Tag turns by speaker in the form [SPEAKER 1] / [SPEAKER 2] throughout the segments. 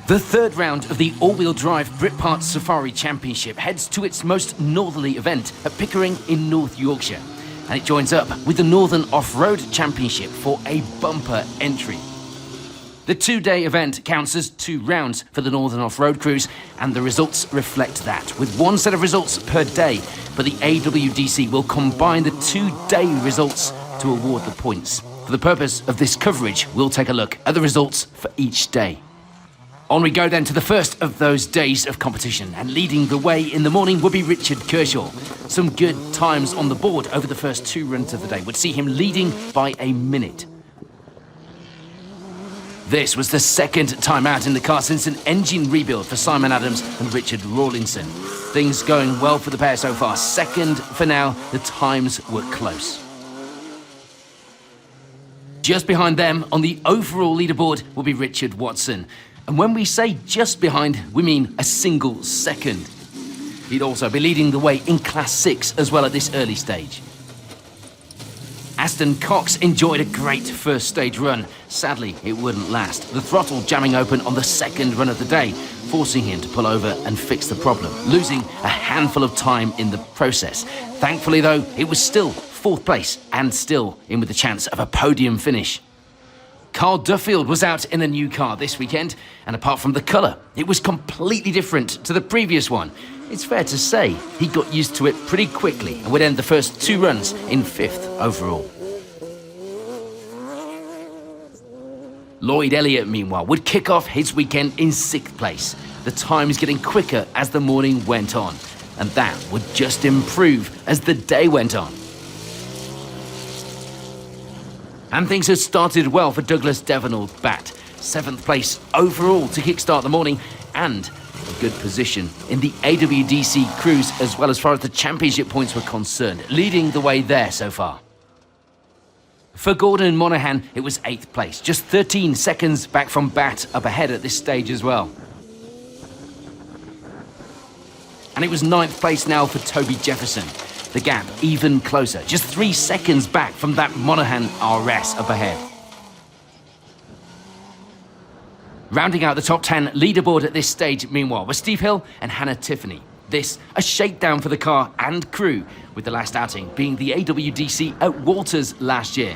[SPEAKER 1] The third round of the all-wheel drive Britpart Safari Championship heads to its most northerly event at Pickering in North Yorkshire. And it joins up with the Northern Off-Road Championship for a bumper entry. The two-day event counts as 2 rounds for the Northern Off-Road crews, and the results reflect that, with one set of results per day. But the AWDC will combine the 2-day results to award the points. For the purpose of this coverage, we'll take a look at the results for each day. On we go then to the first of those days of competition, and leading the way in the morning would be Richard Kershaw. Some good times on the board over the first 2 runs of the day would see him leading by a minute. This was the second time out in the car since an engine rebuild for Simon Adams and Richard Rawlinson. Things going well for the pair so far. Second for now, the times were close. Just behind them on the overall leaderboard will be Richard Watson. And when we say just behind, we mean a single second. He'd also be leading the way in Class 6 as well at this early stage. Aston Cox enjoyed a great first stage run. Sadly, it wouldn't last. The throttle jamming open on the second run of the day, forcing him to pull over and fix the problem, losing a handful of time in the process. Thankfully, though, it was still 4th place and still in with a chance of a podium finish. Carl Duffield was out in a new car this weekend, and apart from the colour, it was completely different to the previous one. It's fair to say he got used to it pretty quickly and would end the first 2 runs in 5th overall. Lloyd Elliott, meanwhile, would kick off his weekend in 6th place. The times getting quicker as the morning went on, and that would just improve as the day went on. And things had started well for Douglas Devenald Batt. 7th place overall to kickstart the morning, and a good position in the AWDC crews as well as far as the championship points were concerned, leading the way there so far. For Gordon Monaghan, it was 8th place, just 13 seconds back from Batt up ahead at this stage as well. And it was 9th place now for Toby Jefferson. The gap even closer, just 3 seconds back from that Monaghan RS up ahead. Rounding out the top 10 leaderboard at this stage, meanwhile, were Steve Hill and Hannah Tiffany. This, a shakedown for the car and crew, with the last outing being the AWDC at Walters last year.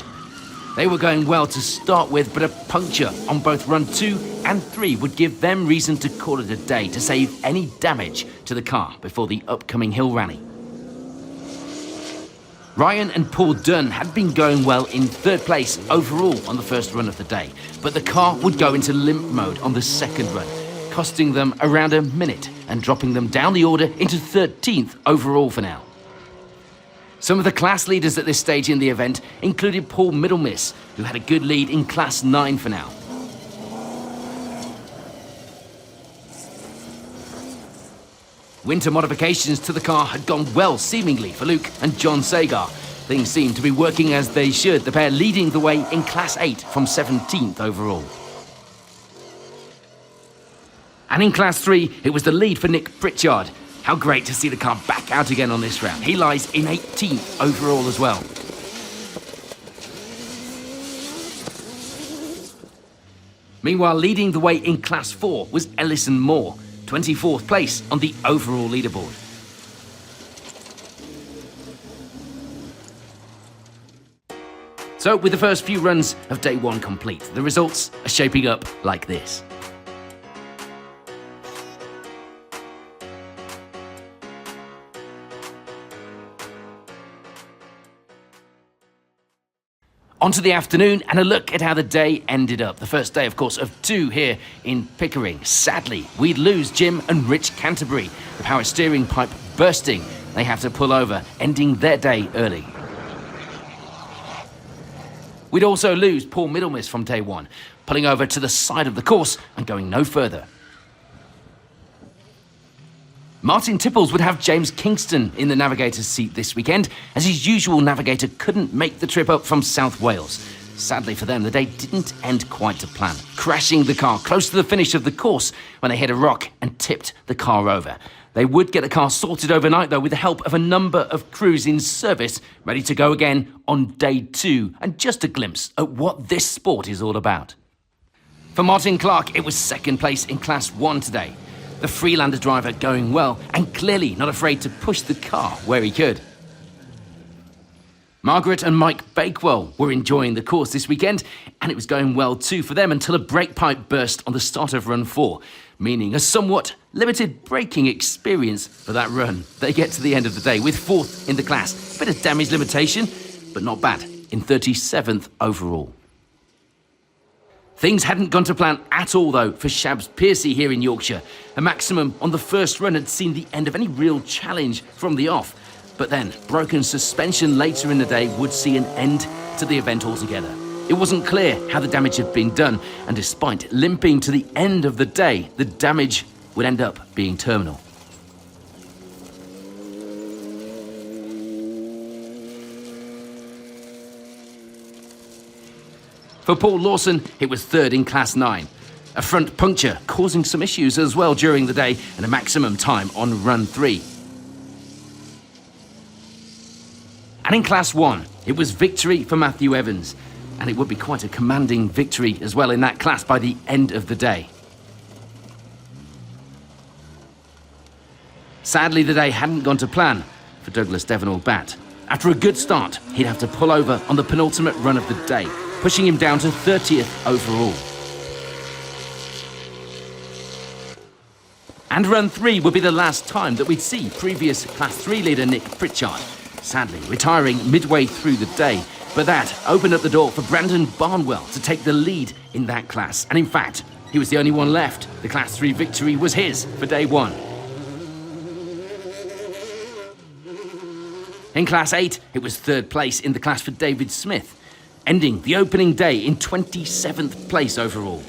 [SPEAKER 1] They were going well to start with, but a puncture on both run 2 and 3 would give them reason to call it a day to save any damage to the car before the upcoming hill rally. Ryan and Paul Dunn had been going well in 3rd place overall on the first run of the day, but the car would go into limp mode on the second run, costing them around a minute and dropping them down the order into 13th overall for now. Some of the class leaders at this stage in the event included Paul Middlemiss, who had a good lead in Class 9 for now. Winter modifications to the car had gone well, seemingly, for Luke and John Sagar. Things seemed to be working as they should, the pair leading the way in Class 8 from 17th overall. And in Class 3, it was the lead for Nick Pritchard. How great to see the car back out again on this round. He lies in 18th overall as well. Meanwhile, leading the way in Class 4 was Ellison Moore, 24th place on the overall leaderboard. So, with the first few runs of day 1 complete, the results are shaping up like this. On to the afternoon and a look at how the day ended up. The first day, of course, of 2 here in Pickering. Sadly, we'd lose Jim and Rich Canterbury. The power steering pipe bursting. They have to pull over, ending their day early. We'd also lose Paul Middlemiss from day 1, pulling over to the side of the course and going no further. Martin Tipples would have James Kingston in the navigator's seat this weekend, as his usual navigator couldn't make the trip up from South Wales. Sadly for them, the day didn't end quite to plan, crashing the car close to the finish of the course when they hit a rock and tipped the car over. They would get the car sorted overnight, though, with the help of a number of crews in service, ready to go again on day 2, and just a glimpse at what this sport is all about. For Martin Clark, it was second place in Class 1 today. The Freelander driver going well and clearly not afraid to push the car where he could. Margaret and Mike Bakewell were enjoying the course this weekend, and it was going well too for them until a brake pipe burst on the start of run 4, meaning a somewhat limited braking experience for that run. They get to the end of the day with 4th in the class. Bit of damage limitation, but not bad, in 37th overall. Things hadn't gone to plan at all, though, for Shabs Piercy here in Yorkshire. A maximum on the first run had seen the end of any real challenge from the off. But then, broken suspension later in the day would see an end to the event altogether. It wasn't clear how the damage had been done, and despite limping to the end of the day, the damage would end up being terminal. For Paul Lawson, it was 3rd in Class 9. A front puncture causing some issues as well during the day, and a maximum time on run 3. And in Class 1, it was victory for Matthew Evans, and it would be quite a commanding victory as well in that class by the end of the day. Sadly, the day hadn't gone to plan for Douglas Devenall Batt. After a good start, he'd have to pull over on the penultimate run of the day, pushing him down to 30th overall. And run 3 would be the last time that we'd see previous Class 3 leader Nick Pritchard, sadly retiring midway through the day. But that opened up the door for Brandon Barnwell to take the lead in that class. And in fact, he was the only one left. The Class 3 victory was his for day 1. In Class 8, it was 3rd place in the class for David Smith, ending the opening day in 27th place overall.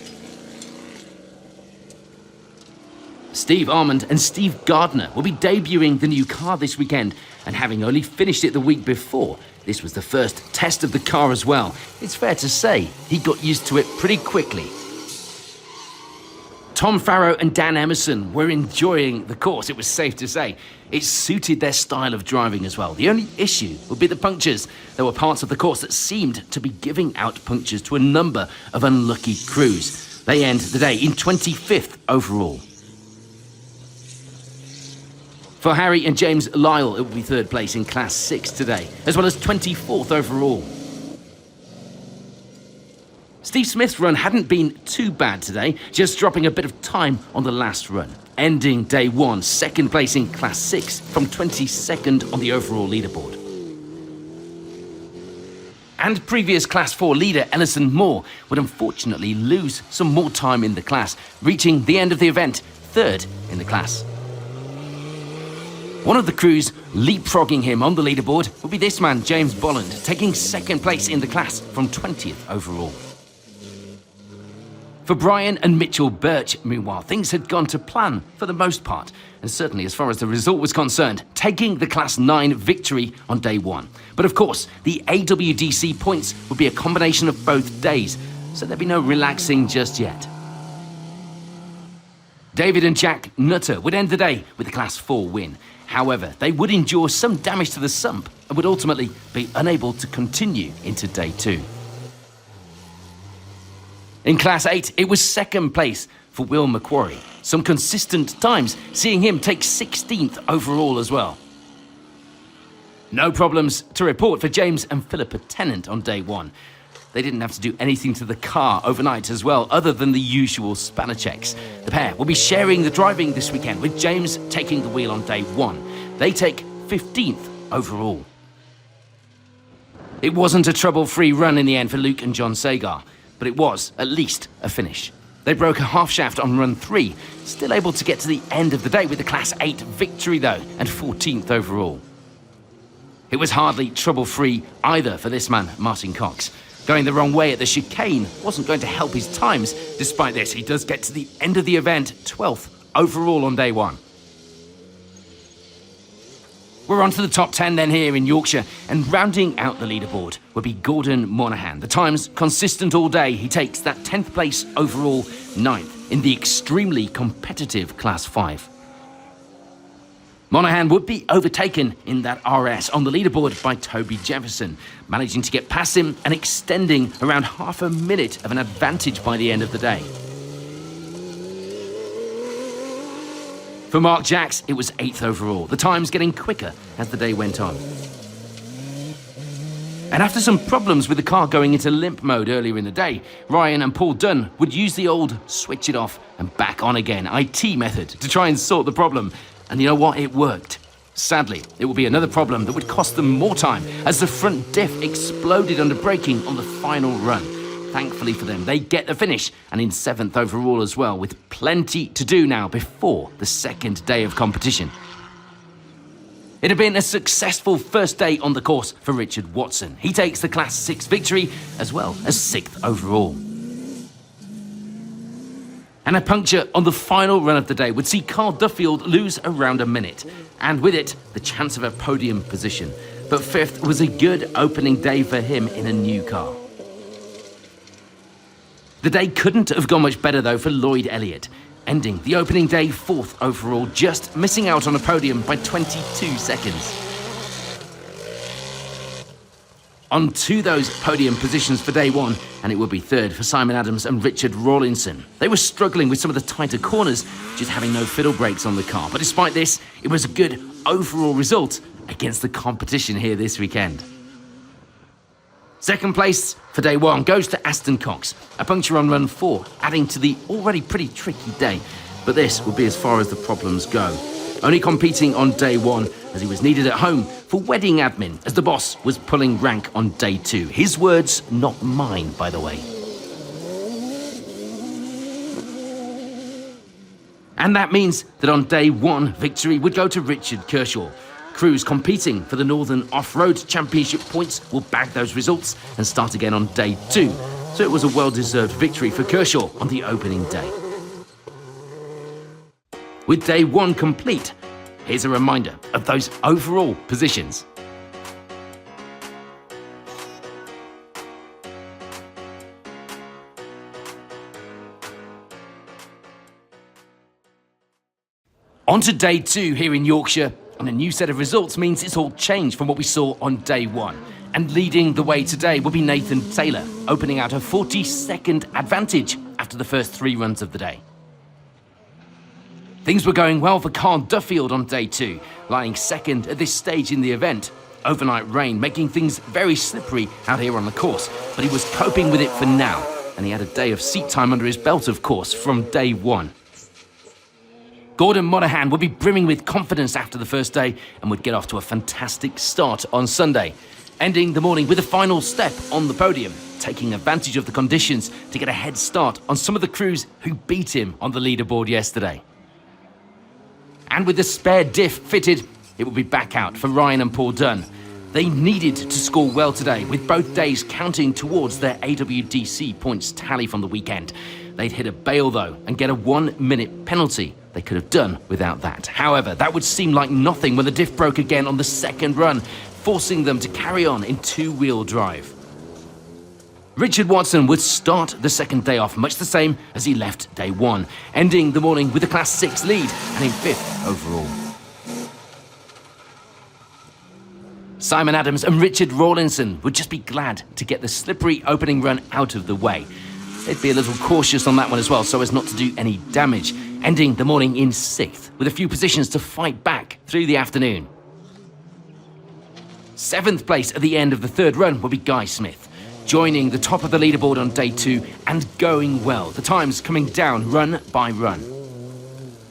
[SPEAKER 1] Steve Armand and Steve Gardner will be debuting the new car this weekend, and having only finished it the week before, this was the first test of the car as well. It's fair to say he got used to it pretty quickly. Tom Farrow and Dan Emerson were enjoying the course, it was safe to say. It suited their style of driving as well. The only issue would be the punctures. There were parts of the course that seemed to be giving out punctures to a number of unlucky crews. They end the day in 25th overall. For Harry and James Lyle, it will be 3rd place in Class 6 today, as well as 24th overall. Steve Smith's run hadn't been too bad today, just dropping a bit of time on the last run, ending day 1, 2nd place in Class 6 from 22nd on the overall leaderboard. And previous Class 4 leader Ellison Moore would unfortunately lose some more time in the class, reaching the end of the event 3rd in the class. One of the crews leapfrogging him on the leaderboard would be this man, James Bolland, taking 2nd place in the class from 20th overall. For Brian and Mitchell Birch, meanwhile, things had gone to plan for the most part, and certainly as far as the result was concerned, taking the Class 9 victory on day 1. But of course, the AWDC points would be a combination of both days, so there'd be no relaxing just yet. David and Jack Nutter would end the day with a Class 4 win. However, they would endure some damage to the sump and would ultimately be unable to continue into day 2. In Class 8, it was 2nd place for Will McQuarrie. Some consistent times, seeing him take 16th overall as well. No problems to report for James and Philippa Tennant on day 1. They didn't have to do anything to the car overnight as well, other than the usual spanner checks. The pair will be sharing the driving this weekend, with James taking the wheel on day 1. They take 15th overall. It wasn't a trouble-free run in the end for Luke and John Sagar, but it was at least a finish. They broke a half shaft on run 3, still able to get to the end of the day with the Class 8 victory though, and 14th overall. It was hardly trouble-free either for this man, Martin Cox. Going the wrong way at the chicane wasn't going to help his times. Despite this, he does get to the end of the event, 12th overall on day 1. We're on to the top 10 then here in Yorkshire, and rounding out the leaderboard will be Gordon Monaghan. The time's consistent all day. He takes that 10th place overall, 9th in the extremely competitive Class 5. Monaghan would be overtaken in that RS on the leaderboard by Toby Jefferson, managing to get past him and extending around half a minute of an advantage by the end of the day. For Mark Jacks, it was 8th overall, the times getting quicker as the day went on. And after some problems with the car going into limp mode earlier in the day, Ryan and Paul Dunn would use the old switch it off and back on again IT method to try and sort the problem. And you know what? It worked. Sadly, it will be another problem that would cost them more time as the front diff exploded under braking on the final run. Thankfully for them, they get the finish and in 7th overall as well, with plenty to do now before the second day of competition. It had been a successful first day on the course for Richard Watson. He takes the Class 6 victory as well as 6th overall. And a puncture on the final run of the day would see Carl Duffield lose around a minute, and with it, the chance of a podium position. But 5th was a good opening day for him in a new car. The day couldn't have gone much better though for Lloyd Elliott, ending the opening day 4th overall, just missing out on a podium by 22 seconds. On to those podium positions for day 1, and it would be 3rd for Simon Adams and Richard Rawlinson. They were struggling with some of the tighter corners, just having no fiddle brakes on the car. But despite this, it was a good overall result against the competition here this weekend. Second place for day 1 goes to Aston Cox, a puncture on run 4, adding to the already pretty tricky day. But this will be as far as the problems go. Only competing on day 1 as he was needed at home for wedding admin as the boss was pulling rank on day 2. His words, not mine, by the way. And that means that on day 1, victory would go to Richard Kershaw. Crews competing for the Northern Off-Road Championship points will bag those results and start again on day 2. So it was a well-deserved victory for Kershaw on the opening day. With day 1 complete, here's a reminder of those overall positions. On to day 2 here in Yorkshire, and a new set of results means it's all changed from what we saw on day 1. And leading the way today will be Nathan Taylor, opening out a 40-second advantage after the first 3 runs of the day. Things were going well for Carl Duffield on day 2, lying 2nd at this stage in the event. Overnight rain making things very slippery out here on the course, but he was coping with it for now, and he had a day of seat time under his belt, of course, from day 1. Gordon Monahan would be brimming with confidence after the first day and would get off to a fantastic start on Sunday, ending the morning with a final step on the podium, taking advantage of the conditions to get a head start on some of the crews who beat him on the leaderboard yesterday. And with the spare diff fitted, it will be back out for Ryan and Paul Dunn. They needed to score well today, with both days counting towards their AWDC points tally from the weekend. They'd hit a bail though and get a 1-minute penalty. They could have done without that. However, that would seem like nothing when the diff broke again on the second run, forcing them to carry on in 2-wheel drive. Richard Watson would start the second day off much the same as he left day 1, ending the morning with a Class 6 lead and in 5th overall. Simon Adams and Richard Rawlinson would just be glad to get the slippery opening run out of the way. They'd be a little cautious on that one as well, so as not to do any damage, ending the morning in 6th, with a few positions to fight back through the afternoon. 7th place at the end of the 3rd run will be Guy Smith, joining the top of the leaderboard on day 2 and going well, the times coming down run by run.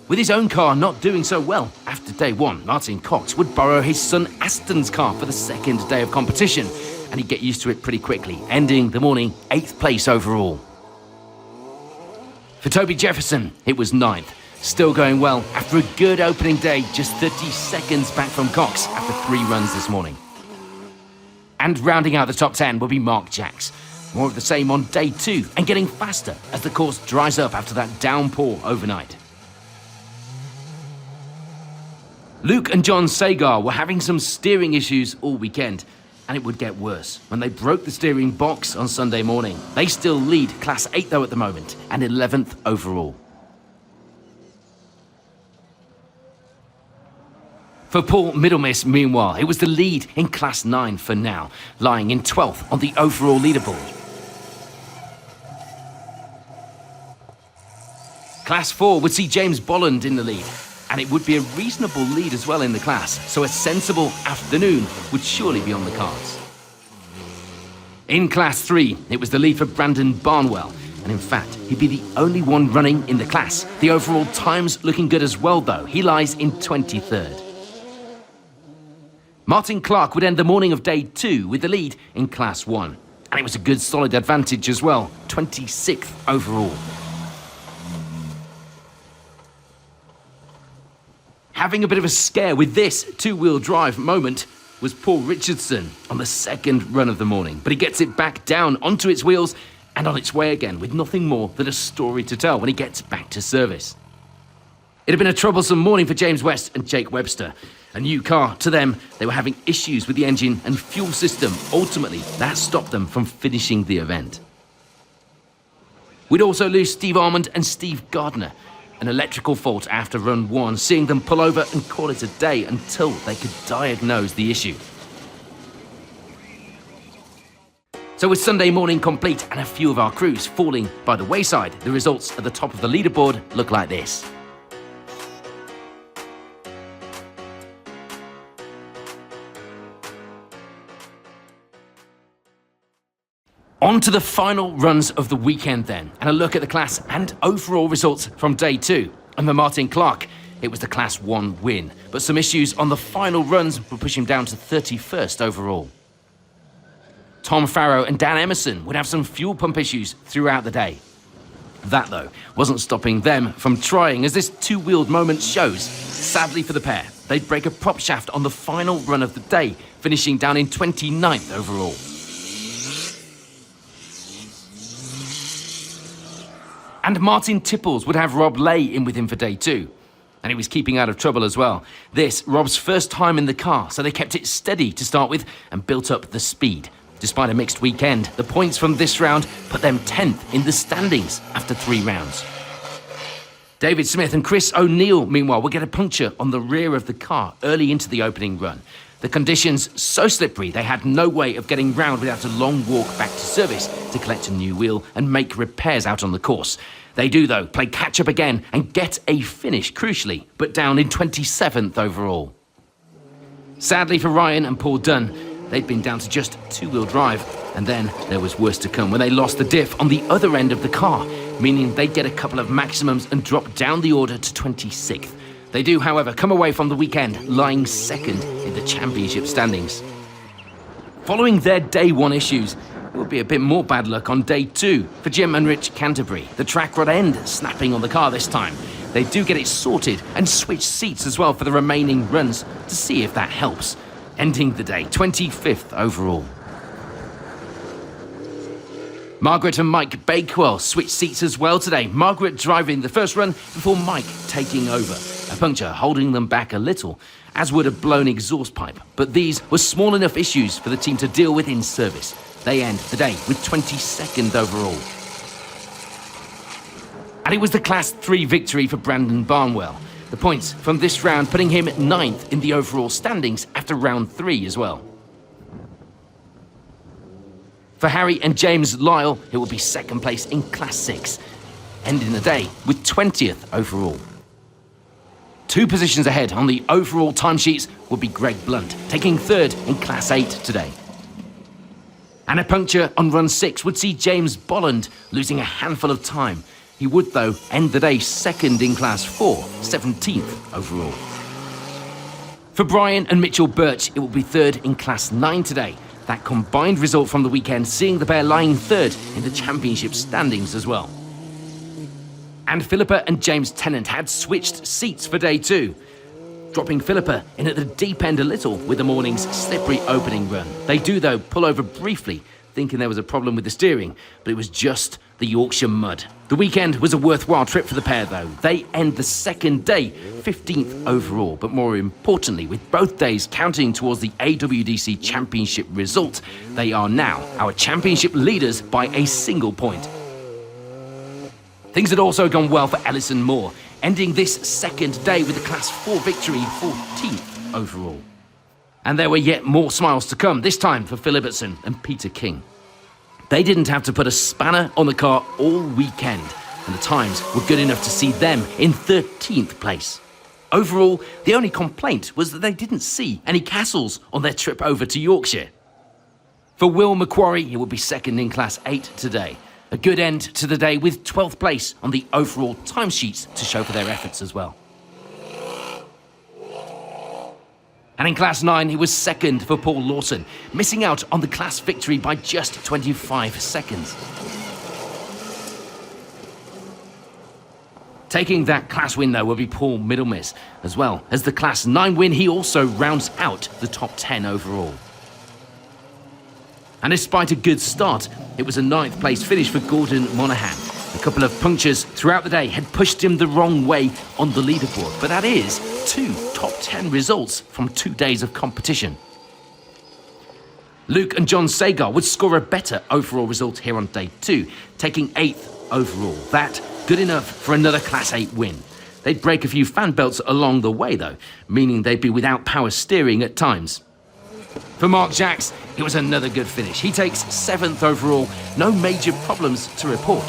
[SPEAKER 1] With his own car not doing so well after day 1, Martin Cox would borrow his son Aston's car for the second day of competition, and he'd get used to it pretty quickly, ending the morning 8th place overall. For Toby Jefferson, it was 9th, still going well after a good opening day, just 30 seconds back from Cox after 3 runs this morning. And rounding out the top 10 will be Mark Jacks. More of the same on day 2 and getting faster as the course dries up after that downpour overnight. Luke and John Sagar were having some steering issues all weekend, and it would get worse when they broke the steering box on Sunday morning. They still lead Class 8 though at the moment, and 11th overall. For Paul Middlemiss, meanwhile, it was the lead in Class 9 for now, lying in 12th on the overall leaderboard. Class 4 would see James Bolland in the lead. And it would be a reasonable lead as well in the class, so a sensible afternoon would surely be on the cards. In Class 3, it was the lead for Brandon Barnwell, and in fact, he'd be the only one running in the class. The overall time's looking good as well, though. He lies in 23rd. Martin Clark would end the morning of day 2 with the lead in Class 1. And it was a good solid advantage as well, 26th overall. Having a bit of a scare with this two-wheel drive moment was Paul Richardson on the second run of the morning. But he gets it back down onto its wheels and on its way again with nothing more than a story to tell when he gets back to service. It had been a troublesome morning for James West and Jake Webster. A new car, to them, they were having issues with the engine and fuel system. Ultimately, that stopped them from finishing the event. We'd also lose Steve Armand and Steve Gardner. An electrical fault after run 1, seeing them pull over and call it a day until they could diagnose the issue. So with Sunday morning complete and a few of our crews falling by the wayside, the results at the top of the leaderboard look like this. On to the final runs of the weekend then, and a look at the class and overall results from day 2. And for Martin Clark, it was the Class 1 win, but some issues on the final runs would push him down to 31st overall. Tom Farrow and Dan Emerson would have some fuel pump issues throughout the day. That, though, wasn't stopping them from trying, as this two-wheeled moment shows. Sadly for the pair, they'd break a prop shaft on the final run of the day, finishing down in 29th overall. And Martin Tipples would have Rob Lay in with him for day 2. And he was keeping out of trouble as well. This, Rob's first time in the car, so they kept it steady to start with and built up the speed. Despite a mixed weekend, the points from this round put them 10th in the standings after 3 rounds. David Smith and Chris O'Neill, meanwhile, will get a puncture on the rear of the car early into the opening run. The conditions so slippery they had no way of getting round without a long walk back to service to collect a new wheel and make repairs out on the course. They do, though, play catch-up again and get a finish, crucially, but down in 27th overall. Sadly for Ryan and Paul Dunn, they'd been down to just two-wheel drive, and then there was worse to come when they lost the diff on the other end of the car, meaning they'd get a couple of maximums and drop down the order to 26th. They do, however, come away from the weekend lying second in the championship standings. Following their day 1 issues, it will be a bit more bad luck on day 2 for Jim and Rich Canterbury. The track rod end snapping on the car this time. They do get it sorted and switch seats as well for the remaining runs to see if that helps, ending the day 25th overall. Margaret and Mike Bakewell switched seats as well today. Margaret driving the first run before Mike taking over. A puncture holding them back a little, as would a blown exhaust pipe. But these were small enough issues for the team to deal with in service. They end the day with 22nd overall. And it was the Class 3 victory for Brandon Barnwell. The points from this round putting him 9th in the overall standings after round 3 as well. For Harry and James Lyle, it will be second place in Class 6, ending the day with 20th overall. 2 positions ahead on the overall timesheets will be Greg Blunt, taking 3rd in Class 8 today. And a puncture on run 6 would see James Bolland losing a handful of time. He would, though, end the day 2nd in Class 4, 17th overall. For Brian and Mitchell Birch, it will be 3rd in Class 9 today. That combined result from the weekend seeing the pair lying 3rd in the championship standings as well. And Philippa and James Tennant had switched seats for day 2, dropping Philippa in at the deep end a little with the morning's slippery opening run. They do, though, pull over briefly, thinking there was a problem with the steering, but it was just the Yorkshire mud. The weekend was a worthwhile trip for the pair, though. They end the second day 15th overall, but more importantly, with both days counting towards the AWDC Championship result, they are now our championship leaders by a single point. Things had also gone well for Ellison Moore, ending this second day with a Class 4 victory, 14th overall. And there were yet more smiles to come, this time for Phil Ibbotson and Peter King. They didn't have to put a spanner on the car all weekend, and the times were good enough to see them in 13th place. Overall, the only complaint was that they didn't see any castles on their trip over to Yorkshire. For Will Macquarie, he will be second in Class 8 today. A good end to the day with 12th place on the overall timesheets to show for their efforts as well. And in Class 9, he was second for Paul Lawson, missing out on the class victory by just 25 seconds. Taking that class win, though, will be Paul Middlemiss. As well as the Class 9 win, he also rounds out the top 10 overall. And despite a good start, it was a 9th place finish for Gordon Monaghan. A couple of punctures throughout the day had pushed him the wrong way on the leaderboard, but that is 2 top 10 results from 2 days of competition. Luke and John Sagar would score a better overall result here on day 2, taking 8th overall. That good enough for another Class 8 win. They'd break a few fan belts along the way, though, meaning they'd be without power steering at times. For Mark Jacks, it was another good finish. He takes 7th overall, no major problems to report.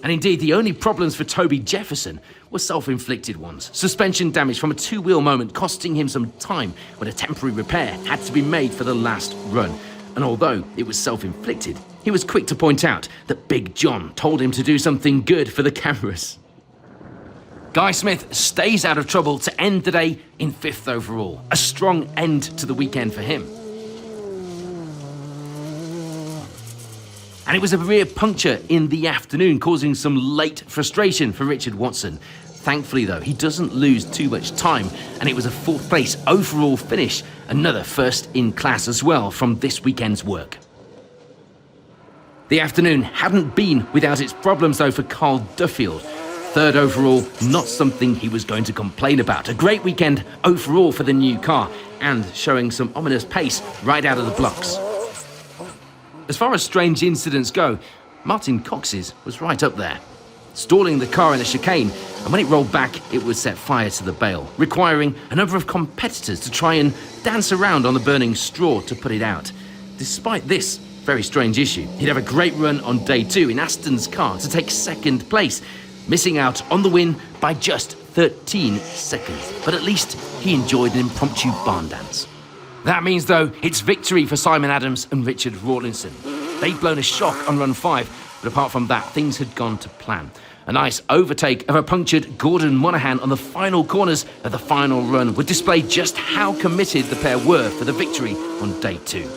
[SPEAKER 1] And indeed, the only problems for Toby Jefferson were self-inflicted ones. Suspension damage from a two-wheel moment costing him some time when a temporary repair had to be made for the last run. And although it was self-inflicted, he was quick to point out that Big John told him to do something good for the cameras. Guy Smith stays out of trouble to end the day in 5th overall. A strong end to the weekend for him. And it was a rear puncture in the afternoon, causing some late frustration for Richard Watson. Thankfully, though, he doesn't lose too much time, and it was a 4th place overall finish, another first in class as well from this weekend's work. The afternoon hadn't been without its problems, though, for Carl Duffield. 3rd overall, not something he was going to complain about. A great weekend overall for the new car, and showing some ominous pace right out of the blocks. As far as strange incidents go, Martin Cox's was right up there. Stalling the car in a chicane, and when it rolled back, it would set fire to the bale, requiring a number of competitors to try and dance around on the burning straw to put it out. Despite this very strange issue, he'd have a great run on day 2 in Aston's car to take 2nd place, missing out on the win by just 13 seconds. But at least he enjoyed an impromptu barn dance. That means, though, it's victory for Simon Adams and Richard Rawlinson. They'd blown a shock on run 5, but apart from that, things had gone to plan. A nice overtake of a punctured Gordon Monaghan on the final corners of the final run would display just how committed the pair were for the victory on day 2.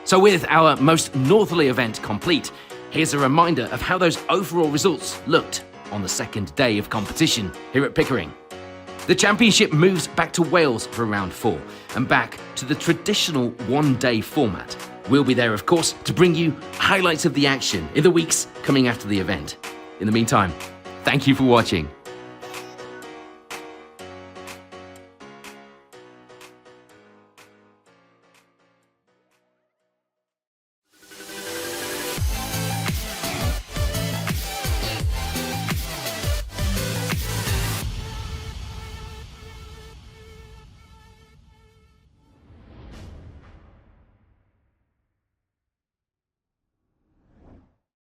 [SPEAKER 1] So with our most northerly event complete, here's a reminder of how those overall results looked on the 2nd day of competition here at Pickering. The championship moves back to Wales for round 4 and back to the traditional one-day format. We'll be there, of course, to bring you highlights of the action in the weeks coming after the event. In the meantime, thank you for watching.